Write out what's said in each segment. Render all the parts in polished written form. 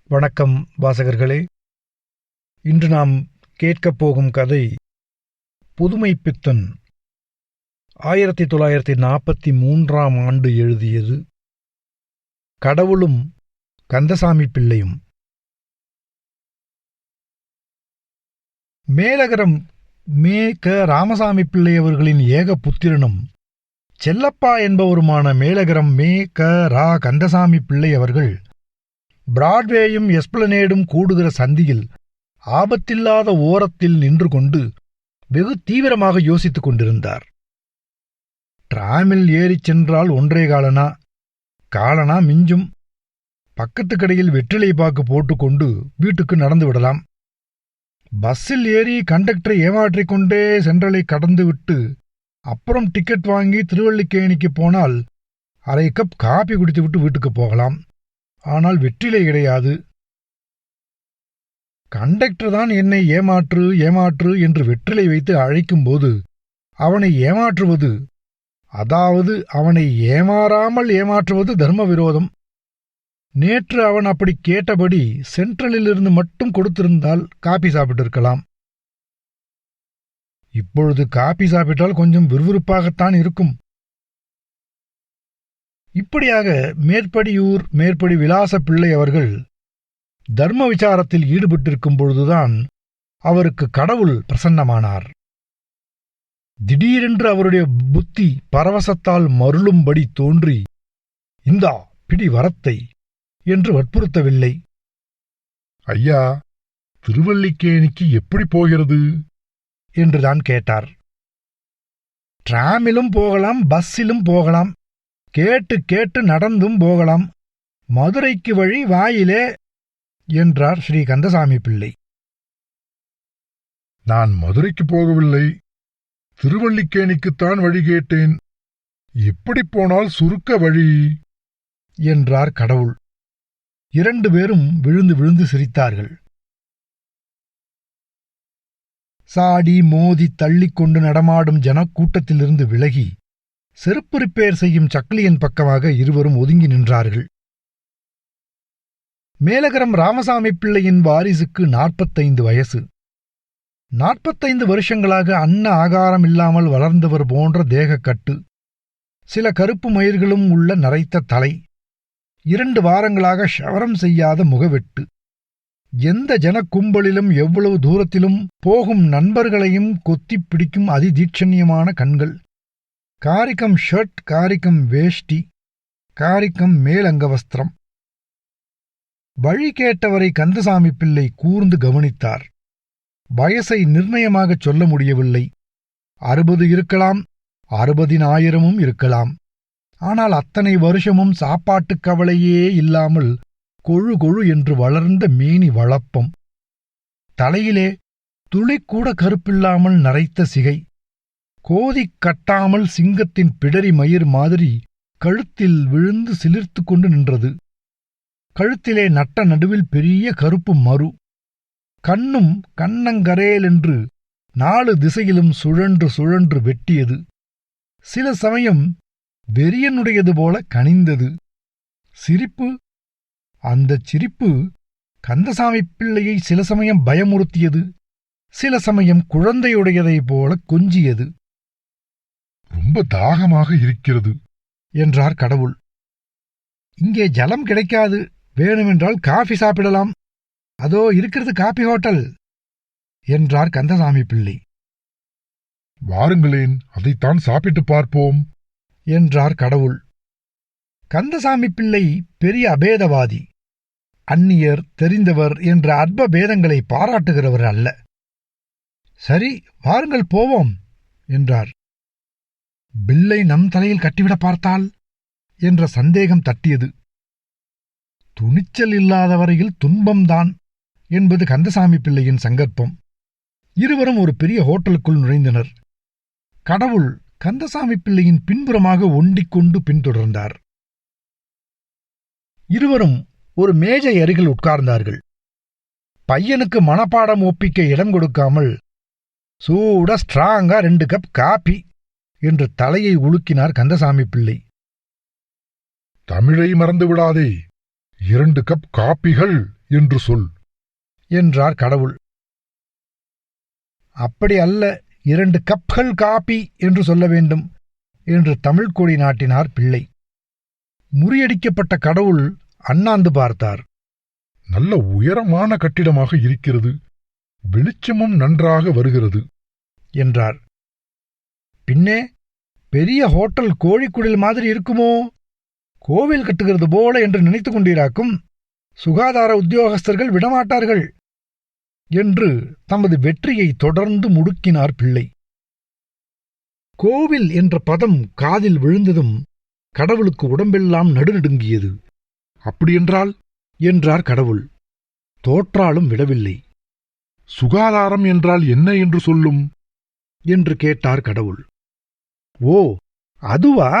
வணக்கம் வாசகர்களே. இன்று நாம் கேட்கப் போகும் கதை புதுமைப்பித்தன் 1943ஆம் ஆண்டு எழுதியது. கடவுளும் கந்தசாமி பிள்ளையும். மேலகரம் மே. க. ராமசாமி பிள்ளை அவர்களின் ஏக புத்திரனும் செல்லப்பா என்பவருமான மேலகரம் மே. க. ரா. கந்தசாமி பிள்ளை அவர்கள் பிராட்வேயும் எஸ்பிளனேடும் கூடுகிற சந்தியில் ஆபத்தில்லாத ஓரத்தில் நின்று கொண்டு வெகு தீவிரமாக யோசித்துக் கொண்டிருந்தார். டிராமில் ஏறிச் சென்றால் 1.25 காலனா மிஞ்சும். பக்கத்து கடையில் வெற்றிலை பாக்கு போட்டுக்கொண்டு வீட்டுக்கு நடந்து விடலாம். பஸ்ஸில் ஏறி கண்டக்டரை ஏமாற்றிக் கொண்டே சென்ட்ரலை கடந்துவிட்டு அப்புறம் டிக்கெட் வாங்கி திருவல்லிக்கேணிக்கு போனால் 1/2 கப் காபி குடித்துவிட்டு வீட்டுக்கு போகலாம். ஆனால் வெற்றிலை கிடையாது. கண்டக்டர் தான் என்னை ஏமாற்று ஏமாற்று என்று வெற்றிலை வைத்து அழைக்கும்போது அவனை ஏமாற்றுவது, அதாவது அவனை ஏமாறாமல் ஏமாற்றுவது தர்ம விரோதம். நேற்று அவன் அப்படி கேட்டபடி சென்ட்ரலிலிருந்து மட்டும் கொடுத்திருந்தால் காபி சாப்பிட்டிருக்கலாம். இப்பொழுது காபி சாப்பிட்டால் கொஞ்சம் விறுவிறுப்பாகத்தான் இருக்கும். இப்படியாக மேற்படி விலாச பிள்ளை அவர்கள் தர்ம விசாரத்தில் ஈடுபட்டிருக்கும் பொழுதுதான் அவருக்கு கடவுள் பிரசன்னமானார். திடீரென்று அவருடைய புத்தி பரவசத்தால் மருளும்படி தோன்றி, இந்தா பிடி வரத்தை என்று வற்புறுத்தவில்லை. ஐயா, திருவல்லிக்கேணிக்கு எப்படி போகிறது என்றுதான் கேட்டார். டிராமிலும் போகலாம், பஸ்ஸிலும் போகலாம், கேட்டு கேட்டு நடந்தும் போகலாம். மதுரைக்கு வழி வாயிலே என்றார் ஸ்ரீ கந்தசாமி பிள்ளை. நான் மதுரைக்கு போகவில்லை, திருவல்லிக்கேணிக்குத்தான் வழி கேட்டேன். எப்படி போனால் சுருக்க வழி என்றார் கடவுள். 2 பேரும் விழுந்து விழுந்து சிரித்தார்கள். சாடி மோதி தள்ளிக்கொண்டு நடமாடும் ஜனக்கூட்டத்திலிருந்து விலகி செருப்பு ரிப்பேர் செய்யும் சக்கிலியன் பக்கமாக இருவரும் ஒதுங்கி நின்றார்கள். மேலகரம் ராமசாமி பிள்ளையின் வாரிசுக்கு 45 வயசு. 45 வருஷங்களாக அன்ன ஆகாரம் இல்லாமல் வளர்ந்தவர் போன்ற தேகக்கட்டு, சில கருப்பு மயிர்களும் உள்ள நரைத்த தலை, 2 வாரங்களாக ஷவரம் செய்யாத முகவெட்டு, எந்த ஜனக்கும்பலிலும் எவ்வளவு தூரத்திலும் போகும் நண்பர்களையும் கொத்திப் பிடிக்கும் அதிதீட்சண்யமான கண்கள், காரிக்கம் ஷர்ட், காரிக்கம் வேஷ்டி, காரிக்கம் மேலங்கவஸ்திரம். வழி கேட்டவரை கந்தசாமி பிள்ளை கூர்ந்து கவனித்தார். வயசை நிர்ணயமாகச் சொல்ல முடியவில்லை. 60 இருக்கலாம், 60,000 இருக்கலாம். ஆனால் அத்தனை வருஷமும் சாப்பாட்டுக் கவலையே இல்லாமல் கொழு கொழு என்று வளர்ந்த மேனி வளப்பம், தலையிலே துளிக்கூட கருப்பில்லாமல் நரைத்த சிகை, கோதிக் கட்டாமல் சிங்கத்தின் பிடரி மயிர் மாதிரி கழுத்தில் விழுந்து சிலிர்த்து கொண்டு நின்றது. கழுத்திலே நட்ட நடுவில் பெரிய கருப்பு மரு, கண்ணும் கண்ணங்கரேலென்று 4 திசையிலும் சுழன்று சுழன்று வெட்டியது. சில சமயம் வெறியனுடையது போல கனிந்தது. சிரிப்பு, அந்தச் சிரிப்பு கந்தசாமி பிள்ளையை சில சமயம் பயமுறுத்தியது, சில சமயம் குழந்தையுடையதைப் போல கொஞ்சியது. ரொம்ப தாகமாக இருக்கிறது என்றார் கடவுள். இங்கே ஜலம் கிடைக்காது, வேணுமென்றால் காஃபி சாப்பிடலாம், அதோ இருக்கிறது காபி ஹோட்டல் என்றார் கந்தசாமி பிள்ளை. வாருங்களேன், அதைத்தான் சாப்பிட்டு பார்ப்போம் என்றார் கடவுள். கந்தசாமி பிள்ளை பெரிய அபேதவாதி, அந்நியர் தெரிந்தவர் என்ற அற்ப பேதங்களை பாராட்டுகிறவர் அல்ல. சரி, வாருங்கள் போவோம் என்றார். பில்லை நம் தலையில் கட்டிவிட பார்த்தால் என்ற சந்தேகம் தட்டியது. துணிச்சல் இல்லாத வரையில் துன்பம்தான் என்பது கந்தசாமி பிள்ளையின் சங்கற்பம். இருவரும் ஒரு பெரிய ஹோட்டலுக்குள் நுழைந்தனர். கடவுள் கந்தசாமி பிள்ளையின் பின்புறமாக ஒண்டிக்கொண்டு பின்தொடர்ந்தார். இருவரும் ஒரு மேஜை அருகில் உட்கார்ந்தார்கள். பையனுக்கு மனப்பாடம் ஒப்பிக்க இடம் கொடுக்காமல், சூட ஸ்ட்ராங்கா 2 கப் காபி என்று தலையை உலுக்கினார் கந்தசாமி பிள்ளை. தமிழை மறந்து விடாதே, 2 கப் காப்பிகள் என்று சொல் என்றார் கடவுள். அப்படி அல்ல, 2 கப்கள் காபி என்று சொல்ல வேண்டும் என்று தமிழ் கொடி நாட்டினார் பிள்ளை. முறியடிக்கப்பட்ட கடவுள் அண்ணாந்து பார்த்தார். நல்ல உயரமான கட்டிடமாக இருக்கிறது, வெளிச்சமும் நன்றாக வருகிறது என்றார். பின்னே பெரிய ஹோட்டல் கோழிக்குடில் மாதிரி இருக்குமோ, கோவில் கட்டுகிறது போல என்று நினைத்துக் கொண்டீராக்கும். சுகாதார உத்தியோகஸ்தர்கள் விடமாட்டார்கள் என்று தமது வெற்றியை தொடர்ந்து முடுக்கினார் பிள்ளை. கோவில் என்ற பதம் காதில் விழுந்ததும் கடவுளுக்கு உடம்பெல்லாம் நடுநடுங்கியது. அப்படியென்றால் என்றார் கடவுள். தோற்றாலும் விடவில்லை. சுகாதாரம் என்றால் என்ன என்று சொல்லும் என்று கேட்டார் கடவுள். ஓ, அதுவா?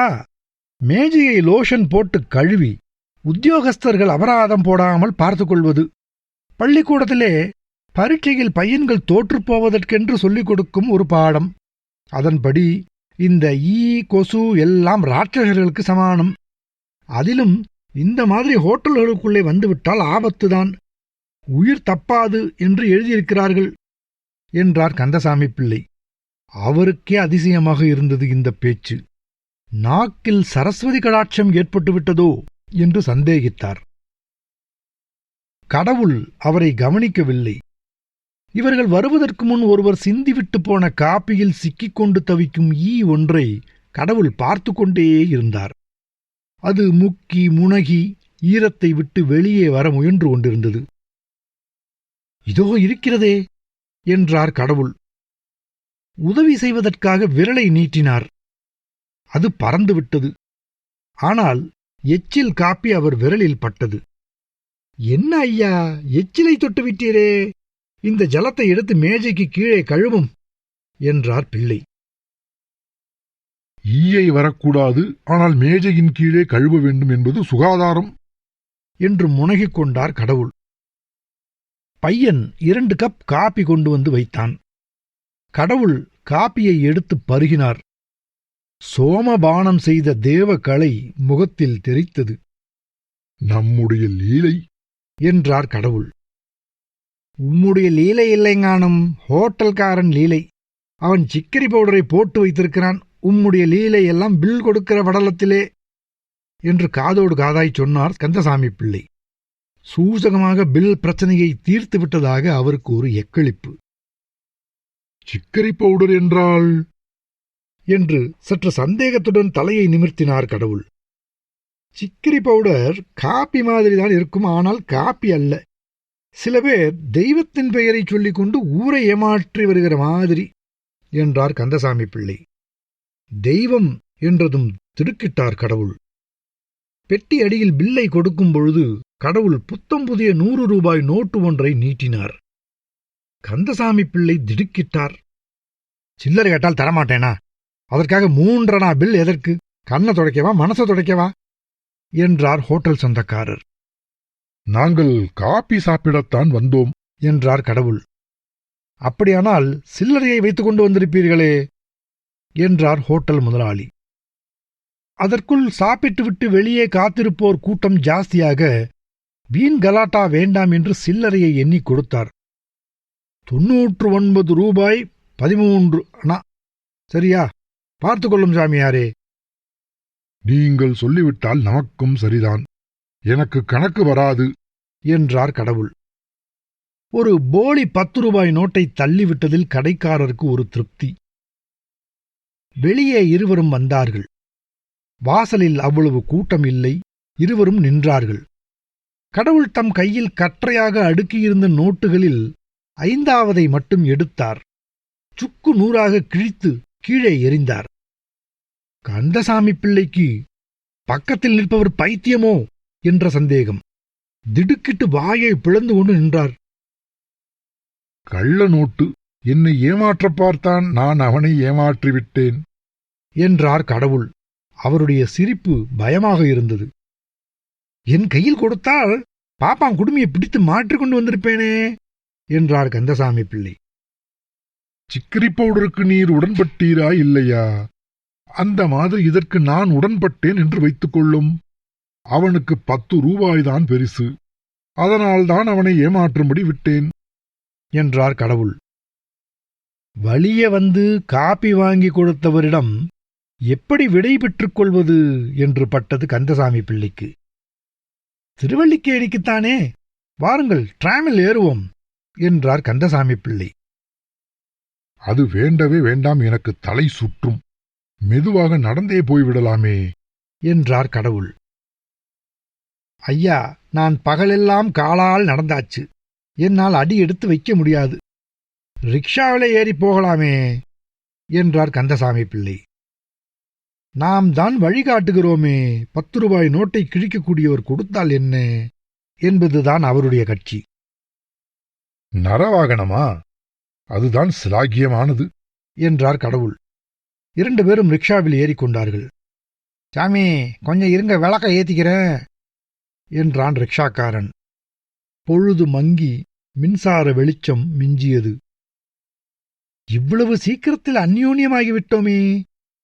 மேஜையை லோஷன் போட்டு கழுவி உத்தியோகஸ்தர்கள் அபராதம் போடாமல் பார்த்துக் கொள்வது. பள்ளிக்கூடத்திலே பரீட்சையில் பையன்கள் தோற்றுப்போவதற்கென்று சொல்லிக் கொடுக்கும் ஒரு பாடம். அதன்படி இந்த ஈ, கொசு எல்லாம் ராட்சசர்களுக்கு சமானம். அதிலும் இந்த மாதிரி ஹோட்டல்களுக்குள்ளே வந்துவிட்டால் ஆபத்துதான், உயிர் தப்பாது என்று எழுதியிருக்கிறார்கள் என்றார் கந்தசாமி பிள்ளை. அவருக்கே அதிசயமாக இருந்தது இந்த பேச்சு. நாக்கில் சரஸ்வதி கடாட்சம் ஏற்பட்டுவிட்டதோ என்று சந்தேகித்தார். கடவுள் அவரை கவனிக்கவில்லை. இவர்கள் வருவதற்கு முன் ஒருவர் சிந்திவிட்டு போன காப்பியில் சிக்கிக்கொண்டு தவிக்கும் ஈ ஒன்றை கடவுள் பார்த்து கொண்டே இருந்தார். அது முக்கி முனகி ஈரத்தை விட்டு வெளியே வர முயன்று கொண்டிருந்தது. இதோ இருக்கிறதே என்றார் கடவுள். உதவி செய்வதற்காக விரலை நீட்டினார். அது பறந்துவிட்டது. ஆனால் எச்சில் காப்பி அவர் விரலில் பட்டது. என்ன ஐயா, எச்சிலை தொட்டுவிட்டீரே, இந்த ஜலத்தை எடுத்து மேஜைக்கு கீழே கழுவும் என்றார் பிள்ளை. ஈயை வரக்கூடாது, ஆனால் மேஜையின் கீழே கழுவ வேண்டும் என்பது சுகாதாரம் என்று முனகிக் கொண்டார் கடவுள். பையன் 2 கப் காப்பி கொண்டு வந்து வைத்தான். கடவுள் காப்பியை எடுத்து பருகினார். சோமபானம் செய்த தேவகலை முகத்தில் தெரித்தது. நம்முடைய லீலை என்றார் கடவுள். உம்முடைய லீலை இல்லைங்கானும், ஹோட்டல்காரன் லீலை. அவன் சிக்கரி பவுடரை போட்டு வைத்திருக்கிறான். உம்முடைய லீலை எல்லாம் பில் கொடுக்கிற வடலத்திலே என்று காதோடு காதாய் சொன்னார் கந்தசாமி பிள்ளை. சூசகமாக பில் பிரச்சனையை தீர்த்து விட்டதாக அவருக்கு ஒரு எக்களிப்பு. சிக்கரி பவுடர் என்றால் என்று சற்று சந்தேகத்துடன் தலையை நிமிர்த்தினார் கடவுள். சிக்கரி பவுடர் காப்பி மாதிரிதான் இருக்கும், ஆனால் காப்பி அல்ல. சில பேர் தெய்வத்தின் பெயரை சொல்லிக் கொண்டு ஊரை ஏமாற்றி வருகிற மாதிரி என்றார் கந்தசாமி பிள்ளை. தெய்வம் என்றதும் திடுக்கிட்டார் கடவுள். பெட்டி அடியில் பில்லை கொடுக்கும் பொழுது கடவுள் புத்தம் புதிய 100 ரூபாய் நோட்டு ஒன்றை நீட்டினார். கந்தசாமி பிள்ளை திடுக்கிட்டார். சில்லறை கேட்டால் தரமாட்டேனா? அதற்காக 3 பில் எதற்கு? கண்ணை துடைக்கவா, மனசை துடைக்கவா என்றார் ஹோட்டல் சொந்தக்காரர். நாங்கள் காப்பி சாப்பிடத்தான் வந்தோம் என்றார் கடவுள். அப்படியானால் சில்லறையை வைத்துக் கொண்டு வந்திருப்பீர்களே என்றார் ஹோட்டல் முதலாளி. அதற்குள் சாப்பிட்டுவிட்டு வெளியே காத்திருப்போர் கூட்டம் ஜாஸ்தியாக வீண் கலாட்டா வேண்டாம் என்று சில்லறையை எண்ணி கொடுத்தார். 99 ரூபாய் 13 அணா. சரியா? பார்த்துக்கொள்ளும் சாமியாரே. நீங்கள் சொல்லிவிட்டால் நமக்கும் சரிதான், எனக்கு கணக்கு வராது என்றார் கடவுள். ஒரு போலி 10 ரூபாய் நோட்டை தள்ளிவிட்டதில் கடைக்காரருக்கு ஒரு திருப்தி. வெளியே இருவரும் வந்தார்கள். வாசலில் அவ்வளவு கூட்டம் இல்லை. இருவரும் நின்றார்கள். கடவுள் தம் கையில் கற்றையாக அடுக்கியிருந்த நோட்டுகளில் 5ஆவதை மட்டும் எடுத்தார். சுக்கு நூறாக கிழித்து கீழே எறிந்தார். கந்தசாமி பிள்ளைக்கு பக்கத்தில் நிற்பவர் பைத்தியமோ என்ற சந்தேகம். திடுக்கிட்டு வாயை பிளந்து கொண்டு நின்றார். கள்ள நோட்டு, என்னை ஏமாற்ற பார்த்தான், நான் அவனை ஏமாற்றிவிட்டேன் என்றார் கடவுள். அவருடைய சிரிப்பு பயமாக இருந்தது. என் கையில் கொடுத்தால் பாப்பான் குடுமியை பிடித்து மாற்றிக்கொண்டு வந்திருப்பேனே என்றார் கந்தசாமி பிள்ளை. சிக்கரி பவுடருக்கு நீர் உடன்பட்டீரா இல்லையா? அந்த மாதிரி இதற்கு நான் உடன்பட்டேன் என்று வைத்துக் கொள்ளும். அவனுக்கு 10 ரூபாய்தான் பெரிசு. அதனால்தான் அவனை ஏமாற்றும்படி விட்டேன் என்றார் கடவுள். வலிய வந்து காப்பி வாங்கி கொடுத்தவரிடம் எப்படி விடை பெற்றுக் கொள்வது என்று பட்டது கந்தசாமி பிள்ளைக்கு. திருவல்லிக்கேணிக்குத்தானே, வாருங்கள், டிராமில் ஏறுவோம் என்றார் கந்தசாமி பிள்ளை. அது வேண்டவே வேண்டாம், எனக்கு தலை சுற்றும். மெதுவாக நடந்தே போய்விடலாமே என்றார் கடவுள். ஐயா, நான் பகலெல்லாம் காலால் நடந்தாச்சு. என்னால் அடி எடுத்து வைக்க முடியாது. ரிக்ஷாவிலே ஏறி போகலாமே என்றார் கந்தசாமி பிள்ளை. நாம் தான் வழிகாட்டுகிறோமே, 10 ரூபாய் நோட்டை கிழிக்கக்கூடியவர் கொடுத்தால் என்ன என்பதுதான் அவருடைய கட்சி. நரவாகனமா? அதுதான் சிலாகியமானது என்றார் கடவுள். 2 பேரும் ரிக்ஷாவில் ஏறிக்கொண்டார்கள். சாமி, கொஞ்சம் இருங்க, விளக்க ஏத்திக்கிறேன் என்றான் ரிக்ஷாக்காரன். பொழுது மங்கி மின்சார வெளிச்சம் மிஞ்சியது. இவ்வளவு சீக்கிரத்தில் அந்யோன்யமாகிவிட்டோமே.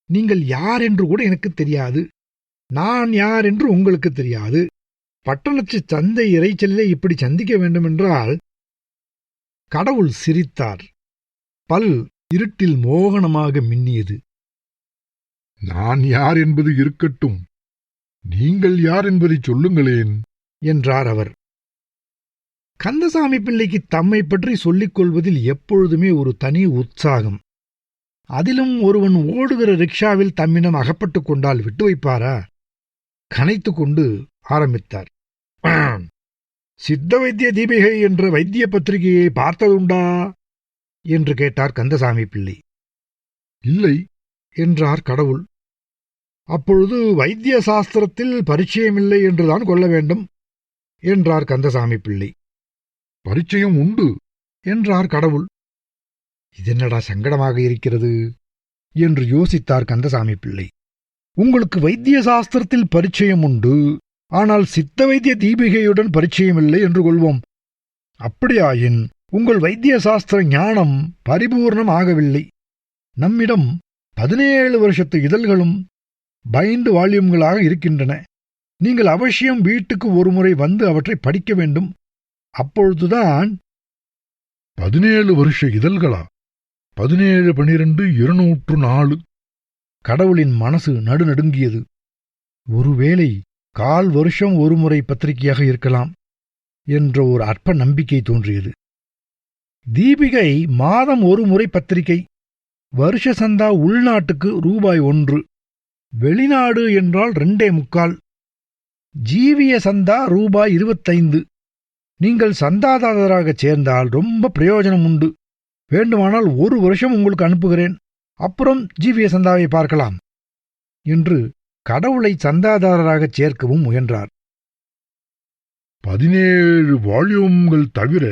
நீங்கள் யார் என்று கூட எனக்கு தெரியாது. நான் யார் என்று உங்களுக்கு தெரியாது. பட்டணத்து சந்தை இறைச்சலிலே இப்படி சந்திக்க வேண்டுமென்றால்... கடவுள் சிரித்தார். பல் இருட்டில் மோகனமாக மின்னியது. நான் யார் என்பது இருக்கட்டும், நீங்கள் யார் என்பதை சொல்லுங்களேன் என்றார் அவர். கந்தசாமி பிள்ளைக்கு தம்மை பற்றி சொல்லிக் கொள்வதில் எப்பொழுதுமே ஒரு தனி உற்சாகம். அதிலும் ஒருவன் ஓடுகிற ரிக்ஷாவில் தம்மிடம் அகப்பட்டுக் கொண்டால் விட்டு வைப்பாரா? கனைத்து கொண்டு ஆரம்பித்தார். சித்த வைத்திய தீபிகை என்ற வைத்திய பத்திரிகையை பார்த்ததுண்டா என்று கேட்டார் கந்தசாமி பிள்ளை. இல்லை என்றார் கடவுள். அப்பொழுது வைத்திய சாஸ்திரத்தில் பரிச்சயமில்லை என்றுதான் கொள்ள வேண்டும் என்றார் கந்தசாமி பிள்ளை. பரிச்சயம் உண்டு என்றார் கடவுள். இதென்னடா சங்கடமாக இருக்கிறது என்று யோசித்தார் கந்தசாமி பிள்ளை. உங்களுக்கு வைத்திய சாஸ்திரத்தில் பரிச்சயம் உண்டு, ஆனால் சித்த வைத்திய தீபிகையுடன் பரிச்சயமில்லை என்று கொள்வோம். அப்படியாயின் உங்கள் வைத்திய சாஸ்திர ஞானம் பரிபூர்ணம் ஆகவில்லை. நம்மிடம் 17 வருஷத்து இதழ்களும் பைண்டு வால்யூம்களாக இருக்கின்றன. நீங்கள் அவசியம் வீட்டுக்கு ஒருமுறை வந்து அவற்றை படிக்க வேண்டும். அப்பொழுதுதான்... 17 வருஷ இதழ்களா? 17, 12, 204. கடவுளின் மனசு நடுநடுங்கியது. ஒருவேளை 1/4 வருஷம் ஒருமுறை பத்திரிகையாக இருக்கலாம் என்ற ஒரு அற்ப நம்பிக்கை தோன்றியது. தீபிகை மாதம் ஒருமுறை பத்திரிகை. வருஷ சந்தா உள்நாட்டுக்கு ₹1, வெளிநாடு என்றால் 2.25. ஜீவிய சந்தா ₹25. நீங்கள் சந்தாதாரராகச் சேர்ந்தால் ரொம்ப பிரயோஜனம் உண்டு. வேண்டுமானால் 1 வருஷம் உங்களுக்கு அனுப்புகிறேன், அப்புறம் ஜீவிய சந்தாவை பார்க்கலாம் என்று கடவுளை சந்தாதாரராகச் சேர்க்கவும் முயன்றார். 17 வால்யூம்கள் தவிர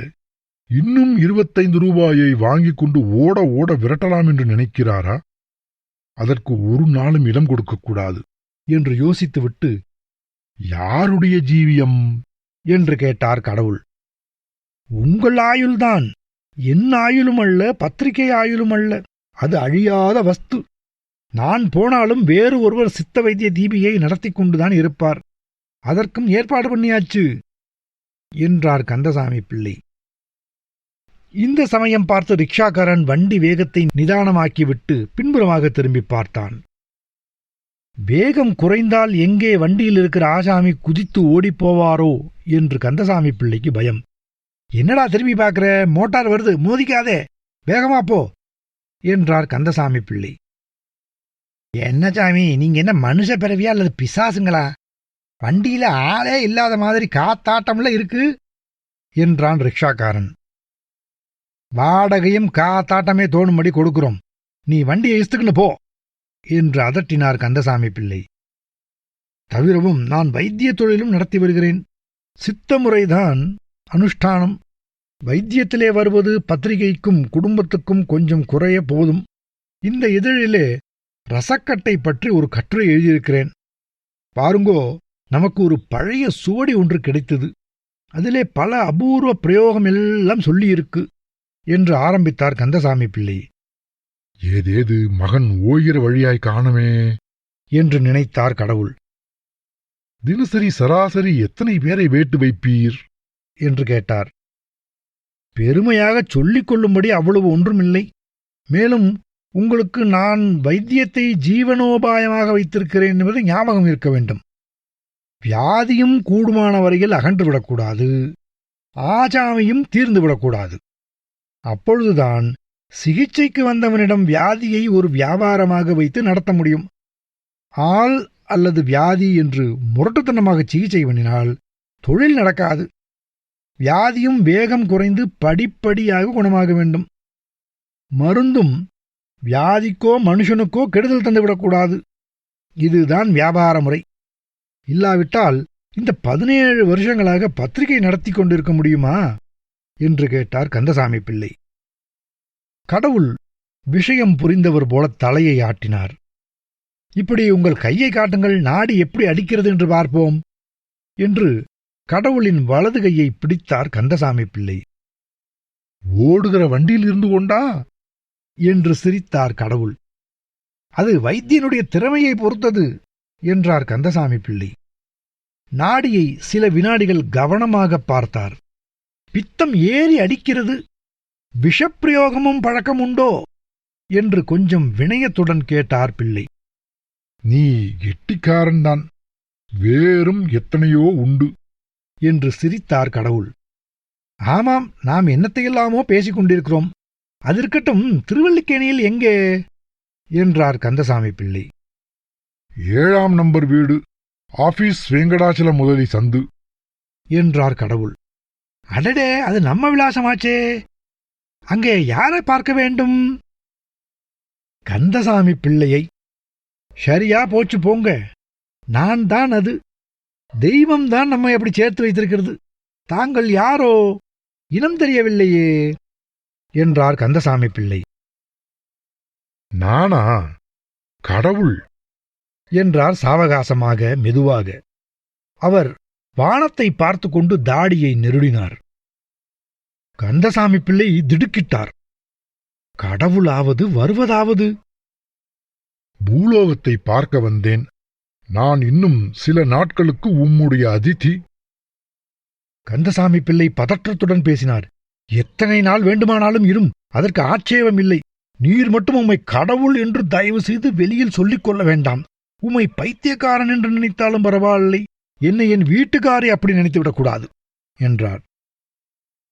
இன்னும் ₹25 வாங்கிக் கொண்டு ஓட ஓட விரட்டலாம் என்று நினைக்கிறாரா? அதற்கு ஒரு நாளும் இடம் கொடுக்கக்கூடாது என்று யோசித்துவிட்டு, யாருடைய ஜீவியம் என்று கேட்டார் கடவுள். உங்கள் ஆயுள்தான். என் ஆயுளும் அல்ல, பத்திரிகை ஆயுளும் அல்ல. அது அழியாத வஸ்து. நான் போனாலும் வேறு ஒருவர் சித்த வைத்திய தீபியை நடத்தி கொண்டுதான் இருப்பார். அதற்கும் ஏற்பாடு பண்ணியாச்சு என்றார் கந்தசாமி பிள்ளை. இந்த சமயம் பார்த்து ரிக்ஷாக்காரன் வண்டி வேகத்தை நிதானமாக்கிவிட்டு பின்புறமாக திரும்பி பார்த்தான். வேகம் குறைந்தால் எங்கே வண்டியில் இருக்கிற ஆசாமி குதித்து ஓடிப்போவாரோ என்று கந்தசாமி பிள்ளைக்கு பயம். என்னடா திரும்பி பார்க்கிற? மோட்டார் வருது, மோதிக்காதே, வேகமா போ என்றார் கந்தசாமி பிள்ளை. என்ன சாமி, நீங்க என்ன மனுஷ பிறவியா அல்லது பிசாசுங்களா? வண்டியில ஆளே இல்லாத மாதிரி காத்தாட்டம்ல இருக்கு என்றான் ரிக்ஷாக்காரன். வாடகையும் காத்தாட்டமே தோணும்படி கொடுக்கிறோம், நீ வண்டியை இஸ்துக்குன்னு போ என்று அதட்டினார் கந்தசாமி பிள்ளை. தவிரவும் நான் வைத்திய தொழிலும் நடத்தி வருகிறேன். சித்த முறைதான் அனுஷ்டானம். வைத்தியத்திலே வருவது பத்திரிகைக்கும் குடும்பத்துக்கும் கொஞ்சம் குறைய போதும். இந்த இதழிலே ரசக்கட்டை பற்றி ஒரு கட்டுரை எழுதியிருக்கிறேன். பாருங்கோ, நமக்கு ஒரு பழைய சுவடி ஒன்று கிடைத்தது. அதிலே பல அபூர்வ பிரயோகம் எல்லாம் சொல்லியிருக்கு என்று ஆரம்பித்தார் கந்தசாமி பிள்ளை. ஏதேது மகன் ஓய்கிற வழியாய் காணமே என்று நினைத்தார் கடவுள். தினசரி சராசரி எத்தனை பேரை வேட்டு வைப்பீர் என்று கேட்டார். பெருமையாகச் சொல்லிக் கொள்ளும்படி அவ்வளவு ஒன்றுமில்லை. மேலும் உங்களுக்கு நான் வைத்தியத்தை ஜீவனோபாயமாக வைத்திருக்கிறேன் என்பது ஞாபகம் இருக்க வேண்டும். வியாதியும் கூடுமான வரையில் அகன்றுவிடக்கூடாது, ஆசாமியும் தீர்ந்துவிடக்கூடாது. அப்பொழுதுதான் சிகிச்சைக்கு வந்தவனிடம் வியாதியை ஒரு வியாபாரமாக வைத்து நடத்த முடியும். ஆள் அல்லது வியாதி என்று முரட்டுத்தனமாக சிகிச்சை பண்ணினால் தொழில் நடக்காது. வியாதியும் வேகம் குறைந்து படிப்படியாக குணமாக வேண்டும். மருந்தும் வியாதிக்கோ மனுஷனுக்கோ கெடுதல் தந்துவிடக்கூடாது. இதுதான் வியாபார முறை. இல்லாவிட்டால் இந்த 17 வருஷங்களாக பத்திரிகை நடத்தி கொண்டிருக்க முடியுமா என்று கேட்டார் கந்தசாமி பிள்ளை. கடவுள் விஷயம் புரிந்தவர் போல தலையை ஆட்டினார். இப்படி உங்கள் கையை காட்டுங்கள், நாடி எப்படி அடிக்கிறது என்று பார்ப்போம் என்று கடவுளின் வலது கையை பிடித்தார் கந்தசாமி பிள்ளை. ஓடுகிற வண்டியில் இருந்து கொண்டா என்று சிரித்தார் கடவுள். அது வைத்தியனுடைய திறமையை பொறுத்தது என்றார் கந்தசாமி பிள்ளை. நாடியை சில வினாடிகள் கவனமாக பார்த்தார். பித்தம் ஏறி அடிக்கிறது, விஷப்பிரயோகமும் பழக்கம் உண்டோ என்று கொஞ்சம் வினயத்துடன் கேட்டார் பிள்ளை. நீ கெட்டிக்காரன்தான், வேறும் எத்தனையோ உண்டு என்று சிரித்தார் கடவுள். ஆமாம், நாம் என்னத்தையெல்லாமோ பேசிக் கொண்டிருக்கிறோம். அதிருக்கட்டும், திருவல்லிக்கேணியில் எங்கே என்றார் கந்தசாமி பிள்ளை. 7ஆம் நம்பர் வீடு, ஆபீஸ் வெங்கடாச்சல முதலி சந்து என்றார் கடவுள். அடடே, அது நம்ம விலாசமாச்சே. அங்கே யாரை பார்க்க வேண்டும்? கந்தசாமி பிள்ளையை. சரியா போச்சு போங்க, நான் தான் அது. தெய்வம்தான் நம்மை அப்படி சேர்த்து வைத்திருக்கிறது. தாங்கள் யாரோ இனம் தெரியவில்லையே என்றார் கந்தசாமி பிள்ளை. நானா? கடவுள் என்றார் சாவகாசமாக, மெதுவாக. அவர் வானத்தை பார்த்து கொண்டு தாடியை நெருடினார். கந்தசாமி பிள்ளை திடுக்கிட்டார். கடவுளாவது வருவதாவது? பூலோகத்தை பார்க்க வந்தேன். நான் இன்னும் சில நாட்களுக்கு உம்முடைய அதிதி. கந்தசாமி பிள்ளை பதற்றத்துடன் பேசினார். எத்தனை நாள் வேண்டுமானாலும் இரும், அதற்கு ஆட்சேபமில்லை. நீர் மட்டும் உம்மை கடவுள் என்று தயவு செய்து வெளியில் சொல்லிக் கொள்ள வேண்டாம். உம்மை பைத்தியக்காரன் என்று நினைத்தாலும் பரவாயில்லை, என்னை என் வீட்டுக்காரை அப்படி நினைத்துவிடக்கூடாது என்றார்.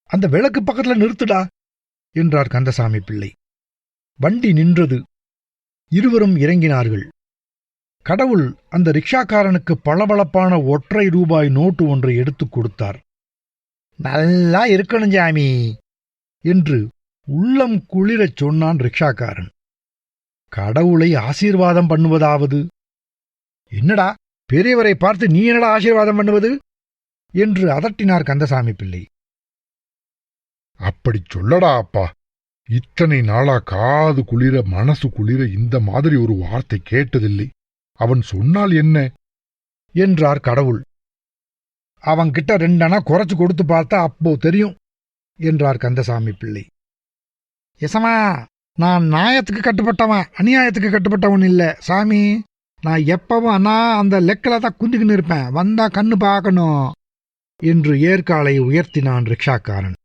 அந்த விளக்கு பக்கத்துல நிறுத்துடா என்றார் கந்தசாமி பிள்ளை. வண்டி நின்றது. இருவரும் இறங்கினார்கள். கடவுள் அந்த ரிக்ஷாக்காரனுக்கு பளபளப்பான ஒற்றை ரூபாய் நோட்டு ஒன்றை எடுத்துக் கொடுத்தார். நல்லா இருக்கணும் ஜாமி என்று உள்ளம் குளிரச் சொன்னான் ரிக்ஷாக்காரன். கடவுளை ஆசீர்வாதம் பண்ணுவதாவது? என்னடா, பெரியவரை பார்த்து நீ என்னடா ஆசீர்வாதம் பண்ணுவது என்று அதட்டினார் கந்தசாமி பிள்ளை. அப்படிச் சொல்லடா அப்பா. இத்தனை நாளா காது குளிர மனசு குளிர இந்த மாதிரி ஒரு வார்த்தை கேட்டதில்லை. அவன் சொன்னால் என்ன என்றார் கடவுள். அவன்கிட்ட 2 அணா குறைச்சு கொடுத்து பார்த்தா அப்போ தெரியும் என்றார் கந்தசாமி பிள்ளை. எசமா, நான் நியாயத்துக்கு கட்டுப்பட்டவன், அநியாயத்துக்கு கட்டுப்பட்டவன் இல்ல சாமி. நான் எப்பவும் அண்ணா அந்த லெக்கில தான் குந்திக்கின்னு இருப்பேன், வந்தா கண்ணு பார்க்கணும் என்று ஏற்காலை உயர்த்தினான் ரிக்ஷாக்காரன்.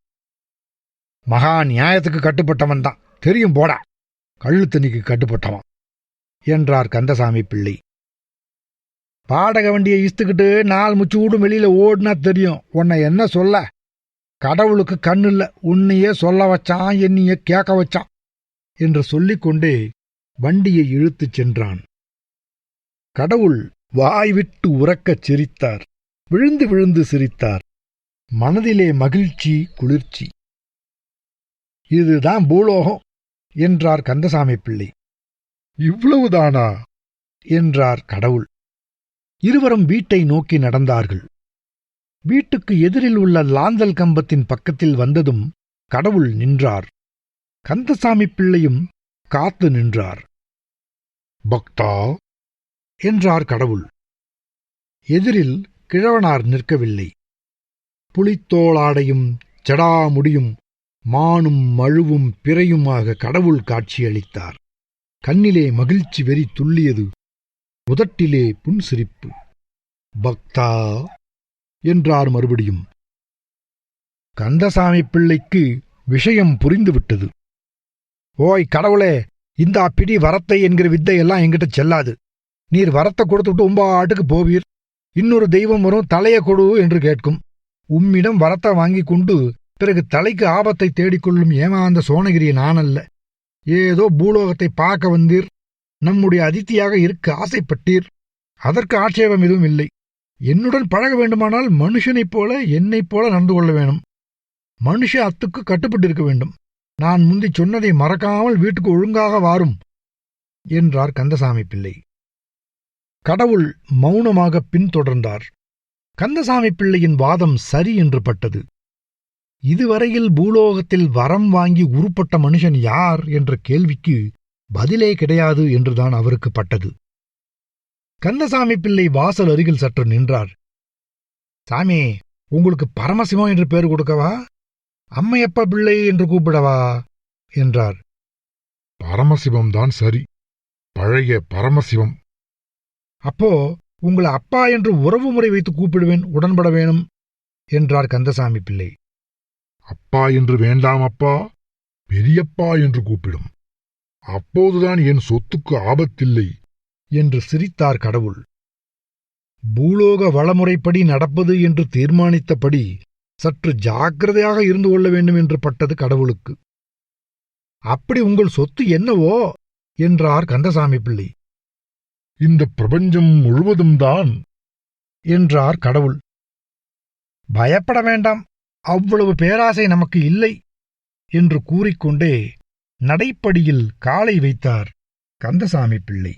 மகா நியாயத்துக்கு கட்டுப்பட்டவன் தான் தெரியும் போடா, கள்ளு தண்ணிக்கு கட்டுப்பட்டவன் என்றார் கந்தசாமி பிள்ளை. பாடக வண்டியை இஸ்துக்கிட்டு 4 முச்சூடும் வெளியில ஓடுனா தெரியும். உன்னை என்ன சொல்ல? கடவுளுக்கு கண்ணு இல்ல, உன்னையே சொல்ல வச்சான், என்னையே கேட்க வச்சான் என்று சொல்லிக்கொண்டே வண்டியை இழுத்துச் சென்றான். கடவுள் வாய்விட்டு உரக்கச் சிரித்தார். விழுந்து விழுந்து சிரித்தார். மனதிலே மகிழ்ச்சி, குளிர்ச்சி. இதுதான் பூலோகம் என்றார் கந்தசாமி பிள்ளை. இவ்வளவுதானா என்றார் கடவுள். இருவரும் வீட்டை நோக்கி நடந்தார்கள். வீட்டுக்கு எதிரில் உள்ள லாந்தல் கம்பத்தின் பக்கத்தில் வந்ததும் கடவுள் நின்றார். கந்தசாமி பிள்ளையும் காத்து நின்றார். பக்தா என்றார் கடவுள். எதிரில் கிழவனார் நிற்கவில்லை. புலித்தோளாடையும் ஜடாமுடியும் மானும் மழுவும் பிறையுமாக கடவுள் காட்சியளித்தார். கண்ணிலே மகிழ்ச்சி வெறி துள்ளியது. உதட்டிலே புன்சிரிப்பு. பக்தா என்றார் மறுபடியும். கந்தசாமி பிள்ளைக்கு விஷயம் புரிந்துவிட்டது. ஓய் கடவுளே, இந்த பிடி வரத்தை என்கிற வித்தையெல்லாம் என்கிட்ட செல்லாது. நீர் வரத்தை கொடுத்துவிட்டு உம்பாட்டுக்கு போவீர். இன்னொரு தெய்வம் வரும், தலையை கொடு என்று கேட்கும். உம்மிடம் வரத்தை வாங்கி கொண்டு பிறகு தலைக்கு ஆபத்தை தேடிக்கொள்ளும் ஏமாந்த சோனகிரி நானல்ல. ஏதோ பூலோகத்தை பார்க்க வந்தீர், நம்முடைய அதித்தியாக இருக்க ஆசைப்பட்டீர். அதற்கு ஆட்சேபம் எதுவும் இல்லை. என்னுடன் பழக வேண்டுமானால் மனுஷனைப் போல என்னைப் போல நடந்து கொள்ள வேணும். மனுஷ அத்துக்கு கட்டுப்பட்டிருக்க வேண்டும். நான் முந்தி சொன்னதை மறக்காமல் வீட்டுக்கு ஒழுங்காக வாரும் என்றார் கந்தசாமி பிள்ளை. கடவுள் மௌனமாக பின்தொடர்ந்தார். கந்தசாமி பிள்ளையின் வாதம் சரி என்று பட்டது. இதுவரையில் பூலோகத்தில் வரம் வாங்கி உருப்பட்ட மனுஷன் யார் என்ற கேள்விக்கு பதிலே கிடையாது என்றுதான் அவருக்கு பட்டது. கந்தசாமி பிள்ளை வாசல் அருகில் சற்று நின்றார். சாமி, உங்களுக்கு பரமசிவம் என்று பேர் கொடுக்கவா, அம்மையப்ப பிள்ளை என்று கூப்பிடவா என்றார். பரமசிவம்தான் சரி, பழைய பரமசிவம். அப்போ உங்களை அப்பா என்று உறவு முறை வைத்து கூப்பிடுவேன், உடன்பட வேணும் என்றார் கந்தசாமி பிள்ளை. அப்பா என்று வேண்டாம் அப்பா, பெரியப்பா என்று கூப்பிடும். அப்போதுதான் என் சொத்துக்கு ஆபத்தில்லை என்று சிரித்தார் கடவுள். பூலோக வளமுறைப்படி நடப்பது என்று தீர்மானித்தபடி சற்று ஜாக்கிரதையாக இருந்து கொள்ள வேண்டும் என்று பட்டது கடவுளுக்கு. அப்படி உங்கள் சொத்து என்னவோ என்றார் கந்தசாமி பிள்ளை. இந்த பிரபஞ்சம் முழுவதும் தான் என்றார் கடவுள். பயப்பட வேண்டாம், அவ்வளவு பேராசை நமக்கு இல்லை என்று கூறிக்கொண்டே நடைப்படியில் காலை வைத்தார் கந்தசாமி பிள்ளை.